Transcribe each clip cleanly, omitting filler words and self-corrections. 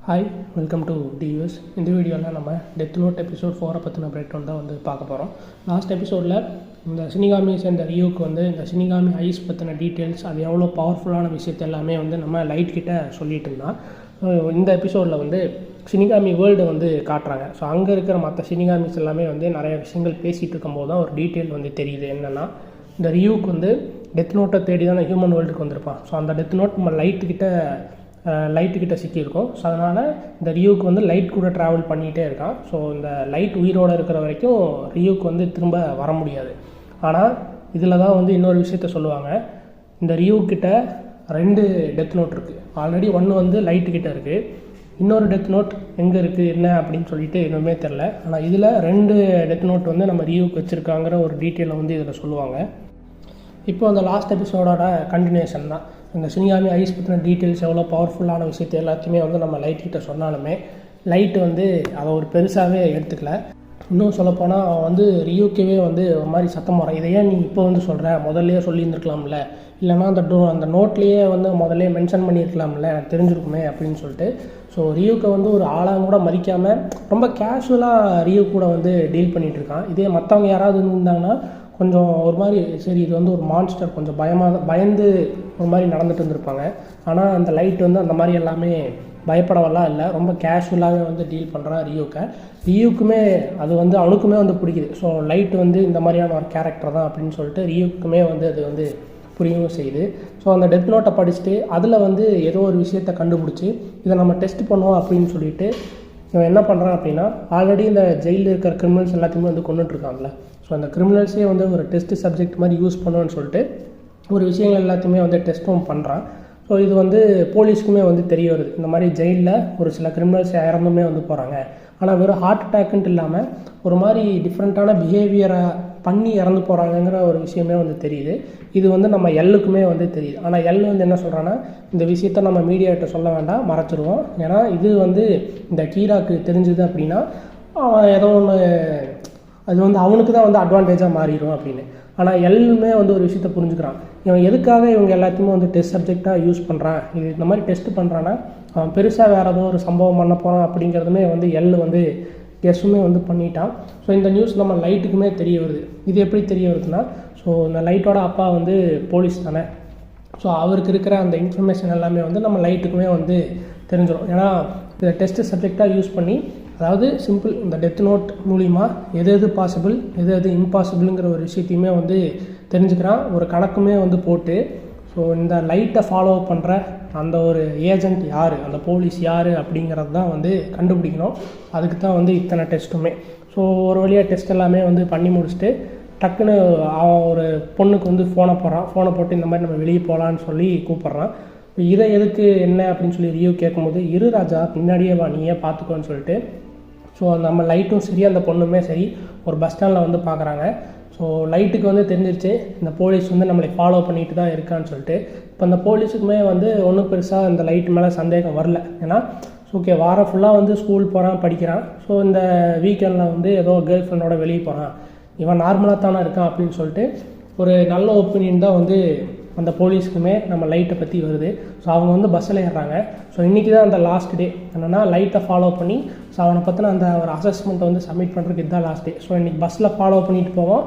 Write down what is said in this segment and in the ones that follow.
Hi, welcome to TUS. இந்த வீடியோவில் நம்ம டெத் நோட் எபிசோட் 4 பற்றின பிரேக் டவுன் தான் வந்து பார்க்க போகிறோம். லாஸ்ட் எபிசோடில் இந்த ஷினிகாமி சேர்ந்த ரியூக்கு வந்து இந்த ஷினிகாமி ஐஸ் பற்றின டீட்டெயில்ஸ், அது எவ்வளோ பவர்ஃபுல்லான விஷயத்த எல்லாமே வந்து நம்ம லைட் கிட்ட சொல்லிட்டு இருந்தான். இந்த எபிசோடில் வந்து ஷினிகாமி வேர்ல்டு வந்து காட்டுறாங்க. ஸோ அங்கே இருக்கிற மற்ற ஷினிகாமிஸ் எல்லாமே வந்து நிறைய விஷயங்கள் பேசிகிட்டு இருக்கும்போது தான் ஒரு டீட்டெயில் வந்து தெரியுது. என்னென்னா, இந்த ரியூக்கு வந்து டெத் நோட்டை தேடி தான் ஹியூமன் வேர்ல்டுக்கு வந்திருப்பான். ஸோ அந்த டெத் நோட் நம்ம லைட்டுக்கிட்ட சிக்கியிருக்கும். ஸோ அதனால் இந்த ரியூக்கு வந்து லைட் கூட ட்ராவல் பண்ணிகிட்டே இருக்கான். ஸோ இந்த லைட் உயிரோடு இருக்கிற வரைக்கும் ரியூக்கு வந்து திரும்ப வர முடியாது. ஆனால் இதில் தான் வந்து இன்னொரு விஷயத்த சொல்லுவாங்க. இந்த ரியூக்கிட்ட 2 டெத் நோட் இருக்குது. ஆல்ரெடி ஒன்று வந்து லைட்டுக்கிட்ட இருக்குது, இன்னொரு டெத் நோட் எங்கே இருக்குது என்ன அப்படின்னு சொல்லிட்டு இன்னுமே தெரில. ஆனால் இதில் 2 டெத் நோட் வந்து நம்ம ரியூக்கு வச்சுருக்காங்கிற ஒரு டீட்டெயிலை வந்து இதில் சொல்லுவாங்க. இப்போ அந்த லாஸ்ட் எபிசோடோட கண்டினியூஷன் தான். இந்த ஷினிகாமி ஐஸ் பற்றின டீட்டெயில்ஸ் எவ்வளோ பவர்ஃபுல்லான விஷயத்தை எல்லாத்தையுமே வந்து நம்ம லைட்கிட்ட சொன்னாலுமே லைட்டு வந்து அதை ஒரு பெருசாகவே எடுத்துக்கல. இன்னும் சொல்லப்போனால் அவன் வந்து ரியூக்கவே வந்து ஒரு மாதிரி சத்தம் வரான். இதையே நீ இப்போ வந்து சொல்கிற, முதல்லையே சொல்லியிருந்துருக்கலாம்ல, இல்லைனா அந்த நோட்லேயே வந்து முதல்ல மென்ஷன் பண்ணியிருக்கலாம்ல, எனக்கு தெரிஞ்சிருக்குமே அப்படின்னு சொல்லிட்டு. ஸோ ரியூக்கை வந்து ஒரு ஆளாக கூட மதிக்காமல் ரொம்ப கேஷுவலாக ரியூ கூட வந்து டீல் பண்ணிகிட்ருக்கான். இதே மற்றவங்க யாராவது இருந்தாங்கன்னா கொஞ்சம் ஒரு மாதிரி சரி இது வந்து ஒரு மான்ஸ்டர், கொஞ்சம் பயந்து ஒரு மாதிரி நடந்துட்டு இருந்திருப்பாங்க. ஆனால் அந்த லைட் வந்து அந்த மாதிரி எல்லாமே பயப்படவெல்லாம் இல்லை, ரொம்ப கேஷுவலாகவே வந்து டீல் பண்ணுறான் ரியூக்குமே அது வந்து அவனுக்குமே வந்து பிடிக்குது. ஸோ லைட் வந்து இந்த மாதிரியான ஒரு கேரக்டர் தான் அப்படின்னு சொல்லிட்டு ரியூக்குமே வந்து அது வந்து புரியவும் செய்யுது. ஸோ அந்த டெத் நோட்டை படிச்சுட்டு அதில் வந்து ஏதோ ஒரு விஷயத்தை கண்டுபிடிச்சி இதை நம்ம டெஸ்ட் பண்ணுவோம் அப்படின்னு சொல்லிட்டு இவன் என்ன பண்ணுறான் அப்படின்னா, ஆல்ரெடி இந்த ஜெயிலில் இருக்கிற கிரிமினல்ஸ் எல்லாத்தையுமே வந்து கொண்டுட்ருக்காங்கல்ல, ஸோ அந்த கிரிமினல்ஸே வந்து ஒரு டெஸ்ட் சப்ஜெக்ட் மாதிரி யூஸ் பண்ணுவோன்னு சொல்லிட்டு ஒரு விஷயங்கள் எல்லாத்தையுமே வந்து டெஸ்ட்டும் பண்ணுறான். ஸோ இது வந்து போலீஸ்க்குமே வந்து தெரிய வருது. இந்த மாதிரி ஜெயிலில் ஒரு சில கிரிமினல்ஸ் இறந்துமே வந்து போகிறாங்க. ஆனால் வெறும் ஹார்ட் அட்டாக்குன்ட்டு இல்லாமல் ஒரு மாதிரி டிஃப்ரெண்ட்டான பிஹேவியரை பண்ணி இறந்து போகிறாங்கங்கிற ஒரு விஷயமே வந்து தெரியுது. இது வந்து நம்ம எல்லுக்குமே வந்து தெரியுது. ஆனால் எல் வந்து என்ன சொல்கிறான்னா, இந்த விஷயத்த நம்ம மீடியாட்ட சொல்ல வேண்டாம், மறைச்சிடுவோம். ஏன்னா இது வந்து இந்த கீராக்கு தெரிஞ்சுது அப்படின்னா ஏதோ ஒன்று அது வந்து அவனுக்கு தான் வந்து அட்வான்டேஜாக மாறிடும் அப்படின்னு. ஆனால் எல்லாமே வந்து ஒரு விஷயத்தை புரிஞ்சுக்கிறான். இவன் எதுக்காக இவங்க எல்லாத்தையுமே வந்து டெஸ்ட் சப்ஜெக்டாக யூஸ் பண்ணுறான், இது இந்த மாதிரி டெஸ்ட் பண்ணுறான்னா அவன் பெருசாக வேறு ஏதோ ஒரு சம்பவம் பண்ண போகிறான் அப்படிங்கிறதுமே வந்து வந்து கெஸ்ஸுமே வந்து பண்ணிட்டான். ஸோ இந்த நியூஸ் நம்ம லைட்டுக்குமே தெரிய வருது. இது எப்படி தெரிய வருதுன்னா, ஸோ இந்த லைட்டோட அப்பா வந்து போலீஸ் தானே, ஸோ அவருக்கு இருக்கிற அந்த இன்ஃபர்மேஷன் எல்லாமே வந்து நம்ம லைட்டுக்குமே வந்து தெரிஞ்சிடும். ஏன்னா இதை டெஸ்ட் சப்ஜெக்டாக யூஸ் பண்ணி, அதாவது சிம்பிள் இந்த டெத் நோட் மூலிமா எது பாசிபிள் எது இம்பாசிபிளுங்கிற ஒரு விஷயத்தையுமே வந்து தெரிஞ்சுக்கிறான். ஒரு கணக்குமே வந்து போட்டு, ஸோ இந்த லைட்டை ஃபாலோ பண்ணுற அந்த ஒரு ஏஜெண்ட் யார், அந்த போலீஸ் யார் அப்படிங்கிறது தான் வந்து கண்டுபிடிக்கணும். அதுக்கு தான் வந்து இத்தனை டெஸ்ட்டுமே. ஸோ ஒரு வழியாக டெஸ்ட் எல்லாமே வந்து பண்ணி முடிச்சுட்டு டக்குன்னு அவன் ஒரு பொண்ணுக்கு வந்து ஃபோனை போட்டு இந்த மாதிரி நம்ம வெளியே போகலான்னு சொல்லி கூப்பிட்றான். இதை எதுக்கு என்ன அப்படின்னு சொல்லி ரியூ கேட்கும்போது, இரு ராஜா பின்னாடியே வா, நீயே பார்த்துக்கோன்னு சொல்லிட்டு. ஸோ நம்ம லைட்டும் சரி அந்த பொண்ணுமே சரி ஒரு பஸ் ஸ்டாண்டில் வந்து பார்க்குறாங்க. ஸோ லைட்டுக்கு வந்து தெரிஞ்சிருச்சு இந்த போலீஸ் வந்து நம்மளை ஃபாலோ பண்ணிட்டு தான் இருக்கான்னு சொல்லிட்டு. இப்போ அந்த போலீஸுக்குமே வந்து ஒன்றும் பெருசாக இந்த லைட் மேலே சந்தேகம் வரல. ஏன்னா ஓகே, வாரம் ஃபுல்லாக வந்து ஸ்கூல் போகிறான், படிக்கிறான். ஸோ இந்த வீக்கெண்டில் வந்து ஏதோ கேர்ள் ஃப்ரெண்டோட வெளியே போகிறான், இவன் நார்மலாக தானே இருக்கான் அப்படின்னு சொல்லிட்டு ஒரு நல்ல ஒப்பீனியன் தான் வந்து அந்த போலீஸ்க்குமே நம்ம லைட்டை பற்றி வருது. ஸோ அவங்க வந்து பஸ்ஸில் ஏறுறாங்க. ஸோ இன்றைக்கி தான் அந்த லாஸ்ட் டே. என்னென்னா லைட்டை ஃபாலோ பண்ணி ஸோ அவனை பற்றின அந்த ஒரு அசஸ்மெண்ட்டை வந்து சப்மிட் பண்ணுறதுக்கு இதுதான் லாஸ்ட் டே. ஸோ இன்றைக்கி பஸ்ஸில் ஃபாலோ பண்ணிட்டு போவோம்,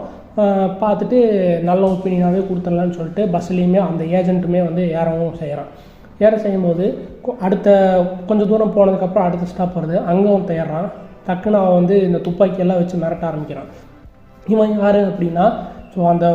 பார்த்துட்டு நல்ல ஒப்பீனியனாகவே கொடுத்துடலான்னு சொல்லிட்டு பஸ்ஸுலேயுமே அந்த ஏஜென்ட்டுமே வந்து ஏறவும் செய்கிறான். செய்யும்போது அடுத்த கொஞ்சம் தூரம் போனதுக்கப்புறம் அடுத்த ஸ்டாப் வருது, அங்கே அவன் ஏறுறான். டக்குன்னு அவன் வந்து இந்த துப்பாக்கியெல்லாம் வச்சு மிரட்ட ஆரம்பிக்கிறான். இவன் யார் அப்படின்னா, ஸோ அந்த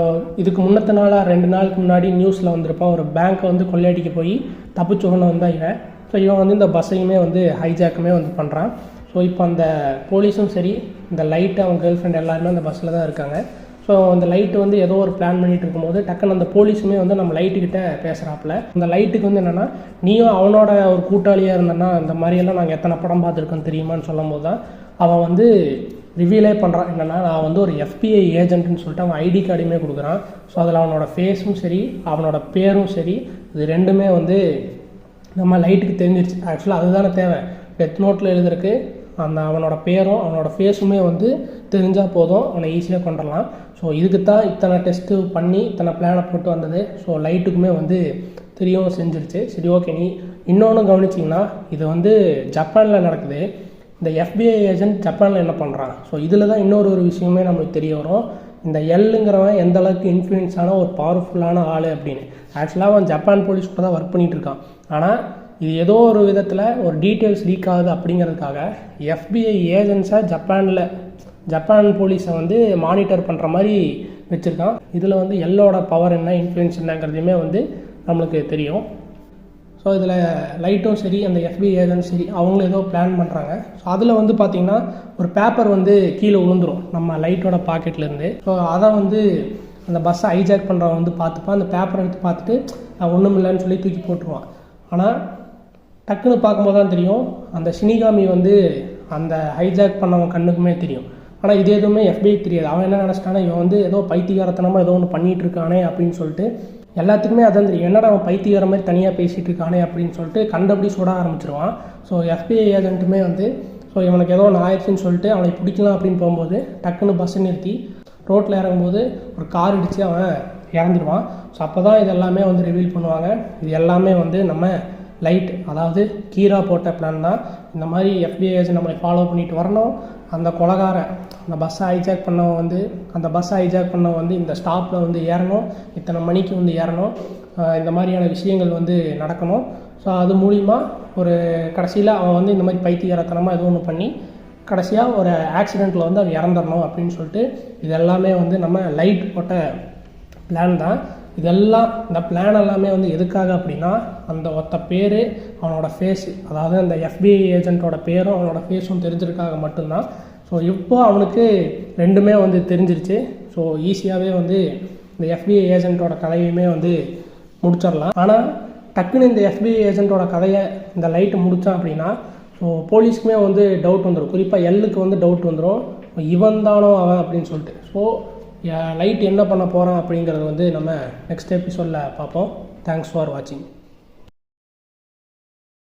இதுக்கு முன்னத்த நாளாக 2 நாளுக்கு முன்னாடி நியூஸில் வந்திருப்பான், ஒரு பேங்க்கை வந்து கொள்ளையடிக்க போய் தப்பிச்சோன்னு வந்தால் இவன். ஸோ இவன் வந்து இந்த பஸ்ஸையுமே வந்து ஹைஜாக்குமே வந்து பண்ணுறான். ஸோ இப்போ அந்த போலீஸும் சரி இந்த லைட்டு அவன் கேர்ள் ஃப்ரெண்ட் எல்லாருமே அந்த பஸ்ஸில் தான் இருக்காங்க. ஸோ அந்த லைட்டு வந்து ஏதோ ஒரு பிளான் பண்ணிகிட்டு இருக்கும்போது டக்குன்னு அந்த போலீஸுமே வந்து நம்ம லைட்டுக்கிட்ட பேசுகிறாப்புல. அந்த லைட்டுக்கு வந்து என்னென்னா, நீயும் அவனோட ஒரு கூட்டாளியாக இருந்தேன்னா இந்த மாதிரியெல்லாம் நாங்கள் எத்தனை படம் பார்த்துருக்கோன்னு தெரியுமான்னு சொல்லும் போது தான் அவன் வந்து ரிவீலே பண்ணுறான். என்னென்னா, நான் வந்து ஒரு FBI ஏஜென்ட்னு சொல்லிட்டு அவன் ஐடி கார்டுமே கொடுக்குறான். ஸோ அதில் அவனோட ஃபேஸும் சரி அவனோட பேரும் சரி இது ரெண்டுமே வந்து நம்ம லைட்டுக்கு தெரிஞ்சிருச்சு. ஆக்சுவலாக அதுதானே தேவை. டெத் நோட்டில் எழுதுறதுக்கு அந்த அவனோட பேரும் அவனோட ஃபேஸுமே வந்து தெரிஞ்சால் போதும், அவனை ஈஸியாக கொண்டுடலாம். ஸோ இதுக்கு தான் இத்தனை டெஸ்ட்டு பண்ணி இத்தனை பிளானை போட்டு வந்தது. ஸோ லைட்டுக்குமே வந்து தெரியவும் செஞ்சிருச்சு. சரி ஓகே, நீ இன்னொன்று கவனிச்சிங்கன்னா இது வந்து ஜப்பானில் நடக்குது. இந்த FBI ஏஜென்ட் ஜப்பானில் என்ன பண்ணுறான்? ஸோ இதில் தான் இன்னொரு விஷயமே நம்மளுக்கு தெரிய வரும். இந்த எல்லுங்கிறவன் எந்த அளவுக்கு இன்ஃப்ளூயன்ஸான ஒரு பவர்ஃபுல்லான ஆள் அப்படின்னு. ஆக்சுவலாக அவன் ஜப்பான் போலீஸ் கூட தான் ஒர்க் பண்ணிகிட்டு இருக்கான். ஆனால் இது ஏதோ ஒரு விதத்தில் ஒரு டீட்டெயில்ஸ் லீக் ஆகுது அப்படிங்கிறதுக்காக FBI ஏஜென்ட்ஸை ஜப்பான் போலீஸை வந்து மானிட்டர் பண்ணுற மாதிரி வச்சுருக்கான். இதில் வந்து எல்லோட பவர் என்ன, இன்ஃப்ளூயன்ஸ் என்னங்கிறதையுமே வந்து நம்மளுக்கு தெரியும். ஸோ இதில் லைட்டும் சரி, அந்த FBI ஏஜென்ட் சரி, அவங்களும் ஏதோ பிளான் பண்ணுறாங்க. ஸோ அதில் வந்து பார்த்திங்கன்னா ஒரு பேப்பர் வந்து கீழே விழுந்துடும் நம்ம லைட்டோட பாக்கெட்லேருந்து. ஸோ அதை வந்து அந்த பஸ்ஸை ஹைஜாக் பண்ணுறவன் வந்து பார்த்துப்பான். அந்த பேப்பரை எடுத்து பார்த்துட்டு ஒன்றும் இல்லைன்னு சொல்லி தூக்கி போட்டுருவான். ஆனால் டக்குன்னு பார்க்கும்போது தான் தெரியும் அந்த ஷினிகாமி வந்து அந்த ஹைஜாக் பண்ணவன் கண்ணுக்குமே தெரியும். ஆனால் இது எதுவுமே FBI தெரியாது. அவன் என்ன நினச்சிட்டானா, இவன் வந்து ஏதோ பைத்தியகாரத்தனமாக ஏதோ ஒன்று பண்ணிகிட்டு இருக்கானே அப்படின்னு சொல்லிட்டு எல்லாத்துக்குமே அதான் தெரியும். என்னடா அவன் பைத்தியகார மாதிரி தனியாக பேசிகிட்டு இருக்கானே அப்படின்னு சொல்லிட்டு கண்டபடி சுட ஆரம்பிச்சிருவான். ஸோ FBI ஏஜென்ட்டுமே வந்து இவனுக்கு ஏதோ ஒன்று ஆயிடுச்சுன்னு சொல்லிட்டு அவனை பிடிக்கலாம் அப்படின்னு போகும்போது டக்குன்னு பஸ்ஸை நிறுத்தி ரோட்டில் இறங்கும்போது ஒரு கார் அடித்து அவன் இறந்துடுவான். ஸோ அப்போ தான் இது எல்லாமே வந்து ரிவீல் பண்ணுவாங்க. இது எல்லாமே வந்து நம்ம லைட், அதாவது கீரா போட்ட பிளான் தான். இந்த மாதிரி FBI ஏஜென்ட் நம்மளை ஃபாலோ பண்ணிட்டு வரணும். அந்த கொலகாரன் அந்த பஸ்ஸை ஹைஜாக் பண்ணவன் வந்து இந்த ஸ்டாப்பில் வந்து ஏறணும், இத்தனை மணிக்கு வந்து ஏறணும், இந்த மாதிரியான விஷயங்கள் வந்து நடக்கணும். ஸோ அது மூலிமா ஒரு கடைசியில் அவன் வந்து இந்த மாதிரி பைத்தியகாரத்தனமாக ஏதோ ஒன்று பண்ணி கடைசியாக ஒரு ஆக்சிடெண்ட்டில் வந்து அவன் இறந்துடணும் அப்படின்னு சொல்லிட்டு இது எல்லாமே வந்து நம்ம லைட் போட்ட பிளான் தான். இதெல்லாம் இந்த பிளான் எல்லாமே வந்து எதுக்காக அப்படின்னா, அந்த ஒத்த பேர், அவனோட ஃபேஸு, அதாவது அந்த FBI ஏஜென்ட்டோட பேரும் அவனோட ஃபேஸும் தெரிஞ்சிருக்காக மட்டும்தான். ஸோ இப்போ அவனுக்கு ரெண்டுமே வந்து தெரிஞ்சிருச்சு. ஸோ ஈஸியாகவே வந்து இந்த FBI ஏஜென்ட்டோட கதையுமே வந்து முடிச்சிடலாம். ஆனால் டக்குன்னு இந்த FBI ஏஜென்ட்டோட கதையை இந்த லைட்டு முடித்தான் அப்படின்னா ஸோ போலீஸ்க்குமே வந்து டவுட் வந்துடும். குறிப்பாக எல்லுக்கு வந்து டவுட் வந்துடும், இவன் தானோ அவன் அப்படின்னு சொல்லிட்டு. ஸோ லைட் என்ன பண்ண போகிறான் அப்படிங்கிறது வந்து நம்ம நெக்ஸ்ட் எபிசோடில் பார்ப்போம். தேங்க்ஸ் ஃபார் வாட்சிங்.